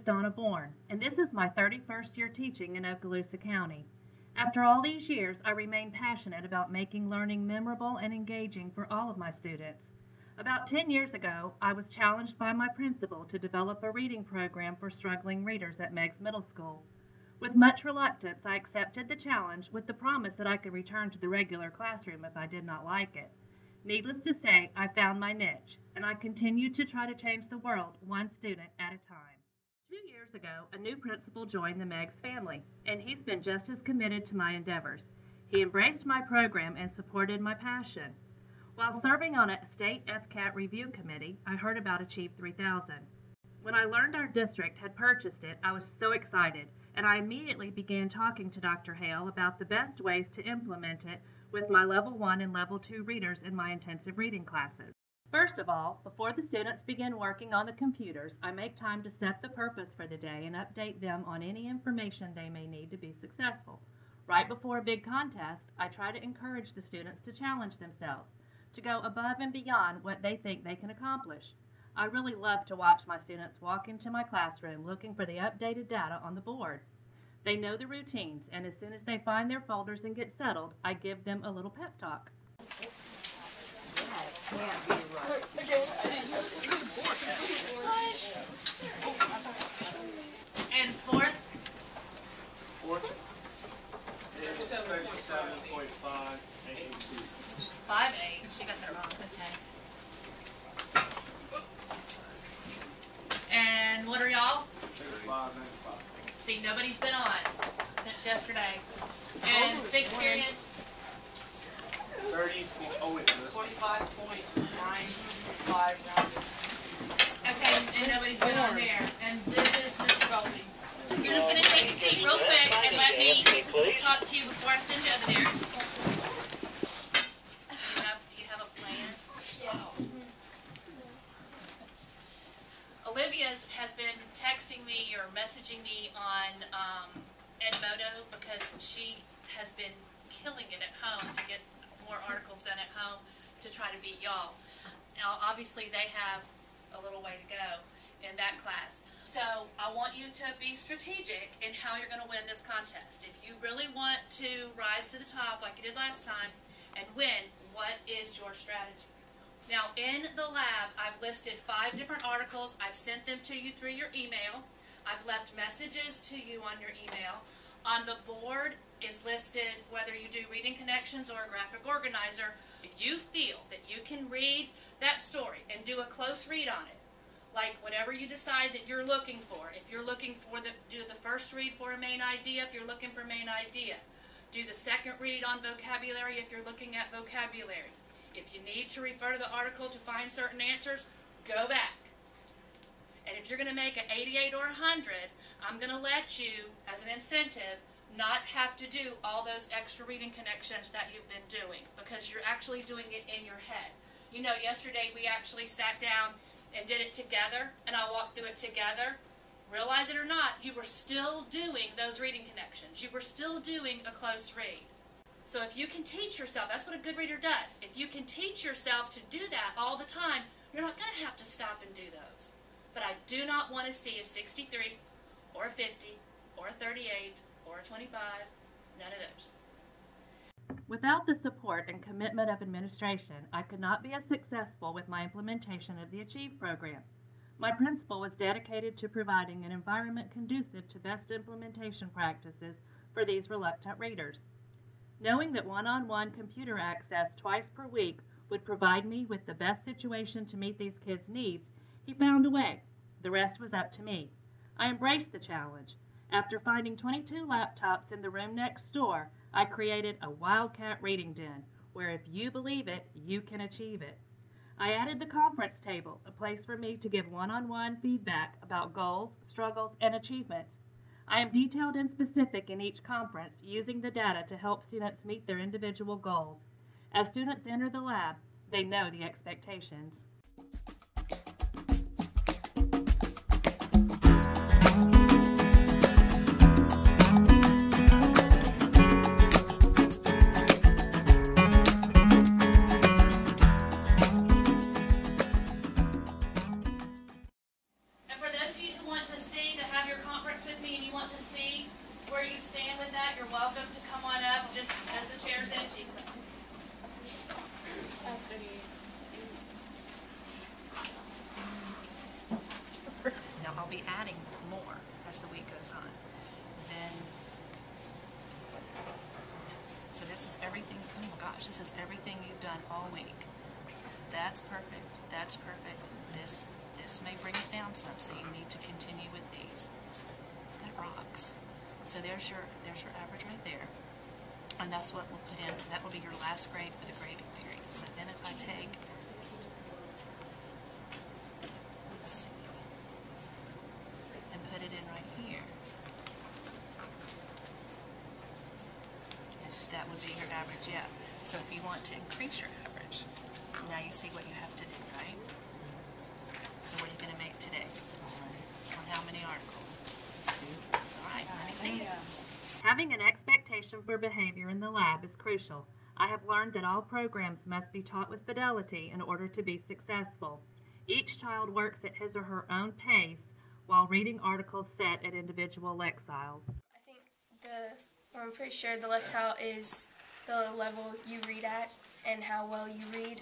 Donna Bourne, and this is my 31st year teaching in Okaloosa County. After all these years, I remain passionate about making learning memorable and engaging for all of my students. About 10 years ago, I was challenged by my principal to develop a reading program for struggling readers at Meigs Middle School. With much reluctance, I accepted the challenge with the promise that I could return to the regular classroom if I did not like it. Needless to say, I found my niche, and I continued to try to change the world one student at a time. 2 years ago, a new principal joined the Meigs family, and he's been just as committed to my endeavors. He embraced my program and supported my passion. While serving on a state FCAT review committee, I heard about Achieve 3000. When I learned our district had purchased it, I was so excited, and I immediately began talking to Dr. Hale about the best ways to implement it with my Level 1 and Level 2 readers in my intensive reading classes. First of all, before the students begin working on the computers, I make time to set the purpose for the day and update them on any information they may need to be successful. Right before a big contest, I try to encourage the students to challenge themselves, to go above and beyond what they think they can accomplish. I really love to watch my students walk into my classroom looking for the updated data on the board. They know the routines, and as soon as they find their folders and get settled, I give them a little pep talk. And fourth? Fourth is 37.5. 5.8. She got that wrong. Okay. And what are y'all? 5.95. See, nobody's been on since yesterday. And sixth period? 45.95 rounded. Okay, and nobody's been on there. And this is Mr. Goldie. You're just going to take a seat real quick and let me talk to you before I send you over there. Do you have a plan? Yes. Olivia has been texting me or messaging me on Edmodo because she has been killing it at home to get more articles done at home to try to beat y'all. Now, obviously, they have a little way to go in that class. So I want you to be strategic in how you're going to win this contest. If you really want to rise to the top like you did last time and win, what is your strategy? Now, in the lab, I've listed 5 different articles. I've sent them to you through your email. I've left messages to you on your email. On the board is listed whether you do reading connections or a graphic organizer. If you feel that you can read that story and do a close read on it, like whatever you decide that you're looking for, if you're looking for do the first read for a main idea, if you're looking for main idea, do the second read on vocabulary if you're looking at vocabulary. If you need to refer to the article to find certain answers, go back. And if you're going to make an 88 or 100, I'm going to let you, as an incentive, not have to do all those extra reading connections that you've been doing, because you're actually doing it in your head. You know, yesterday we actually sat down and did it together, and I walked through it together. Realize it or not, you were still doing those reading connections. You were still doing a close read. So if you can teach yourself, that's what a good reader does. If you can teach yourself to do that all the time, you're not going to have to stop and do those. But I do not want to see a 63 or a 50 or a 38 or a 25, none of those. Without the support and commitment of administration, I could not be as successful with my implementation of the Achieve program. My principal was dedicated to providing an environment conducive to best implementation practices for these reluctant readers. Knowing that one-on-one computer access twice per week would provide me with the best situation to meet these kids' needs, he found a way. The rest was up to me. I embraced the challenge. After finding 22 laptops in the room next door, I created a Wildcat reading den, where if you believe it, you can achieve it. I added the conference table, a place for me to give one-on-one feedback about goals, struggles, and achievements. I am detailed and specific in each conference, using the data to help students meet their individual goals. As students enter the lab, they know the expectations. And for those of you who want to see the adding more as the week goes on. Then, so this is everything, oh my gosh, this is everything you've done all week. That's perfect, that's perfect. This may bring it down some, so you need to continue with these. That rocks. So there's your average right there. And that's what we'll put in, that will be your last grade for the grading period. So then if I take, let's see, and put it in right here, that would be your average, yeah. So if you want to increase your average, now you see what you have to do, right? So what are you going to make today? On how many articles? All right, let me see it. Having an expectation for behavior in the lab is crucial. I have learned that all programs must be taught with fidelity in order to be successful. Each child works at his or her own pace while reading articles set at individual lexile. I think I'm pretty sure the lexile is the level you read at and how well you read.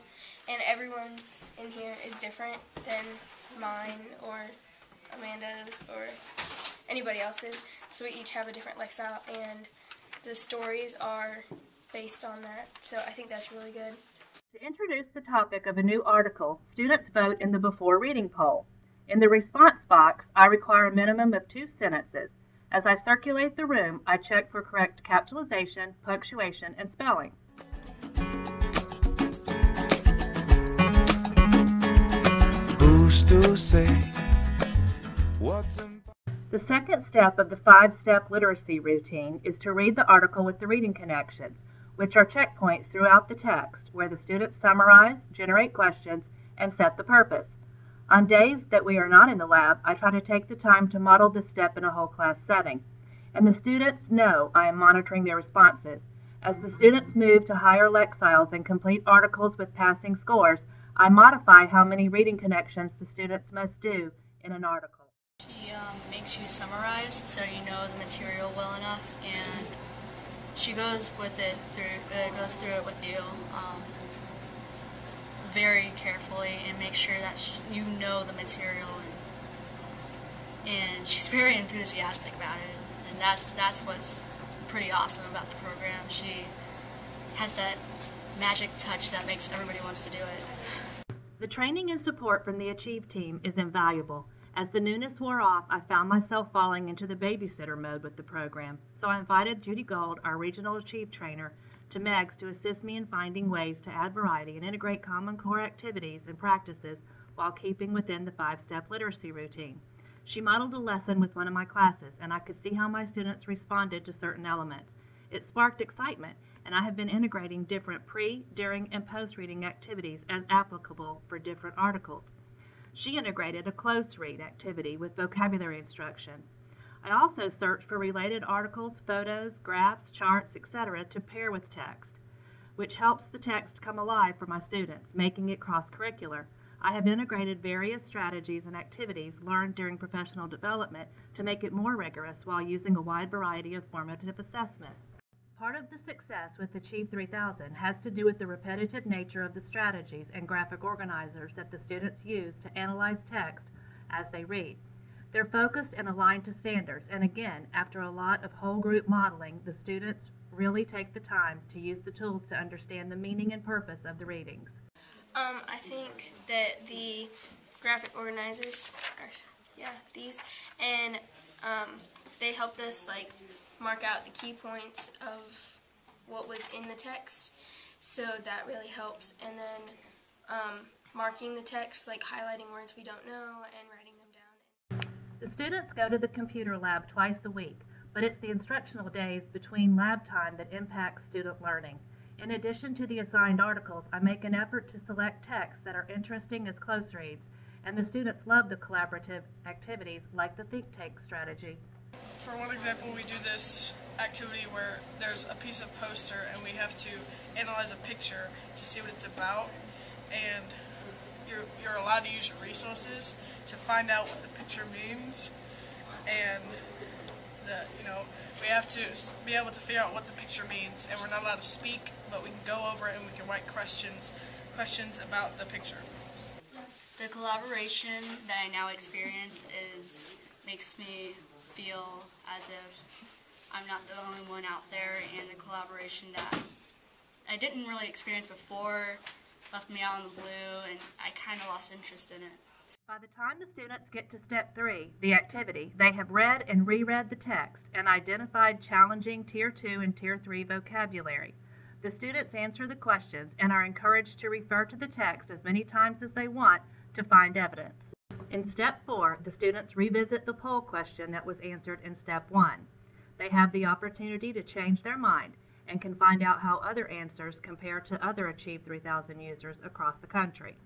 And everyone's in here is different than mine or Amanda's or anybody else's. So we each have a different lexile, and the stories are based on that. So I think that's really good. To introduce the topic of a new article, students vote in the before reading poll. In the response box, I require a minimum of 2 sentences. As I circulate the room, I check for correct capitalization, punctuation, and spelling. Who's to say what's important? The second step of the 5-step literacy routine is to read the article with the reading connections, which are checkpoints throughout the text where the students summarize, generate questions, and set the purpose. On days that we are not in the lab, I try to take the time to model this step in a whole class setting, and the students know I am monitoring their responses. As the students move to higher lexiles and complete articles with passing scores, I modify how many reading connections the students must do in an article. She makes you summarize so you know the material well enough, and she goes through it with you very carefully and makes sure that you know the material, and she's very enthusiastic about it, and that's what's pretty awesome about the program. She has that magic touch that makes everybody wants to do it. The training and support from the Achieve team is invaluable. As the newness wore off, I found myself falling into the babysitter mode with the program, so I invited Judy Gold, our regional Achieve trainer, to MEGS to assist me in finding ways to add variety and integrate common core activities and practices while keeping within the 5-step literacy routine. She modeled a lesson with one of my classes, and I could see how my students responded to certain elements. It sparked excitement, and I have been integrating different pre, during, and post-reading activities as applicable for different articles. She integrated a close read activity with vocabulary instruction. I also searched for related articles, photos, graphs, charts, etc. to pair with text, which helps the text come alive for my students, making it cross-curricular. I have integrated various strategies and activities learned during professional development to make it more rigorous while using a wide variety of formative assessment. Part of the success with Achieve 3000 has to do with the repetitive nature of the strategies and graphic organizers that the students use to analyze text as they read. They're focused and aligned to standards, and again, after a lot of whole group modeling, the students really take the time to use the tools to understand the meaning and purpose of the readings. I think that the graphic organizers, these, and they helped us mark out the key points of what was in the text, so that really helps. And then marking the text, highlighting words we don't know and writing them down. The students go to the computer lab twice a week, but it's the instructional days between lab time that impacts student learning. In addition to the assigned articles, I make an effort to select texts that are interesting as close reads, and the students love the collaborative activities like the think tank strategy. For one example, we do this activity where there's a piece of poster and we have to analyze a picture to see what it's about, and you're allowed to use your resources to find out what the picture means, and we have to be able to figure out what the picture means, and we're not allowed to speak, but we can go over it and we can write questions about the picture. The collaboration that I now experience makes me feel as if I'm not the only one out there, and the collaboration that I didn't really experience before left me out in the blue, and I kind of lost interest in it. By the time the students get to step 3, the activity, they have read and reread the text and identified challenging Tier 2 and Tier 3 vocabulary. The students answer the questions and are encouraged to refer to the text as many times as they want to find evidence. In Step 4, the students revisit the poll question that was answered in Step 1. They have the opportunity to change their mind and can find out how other answers compare to other Achieve 3000 users across the country.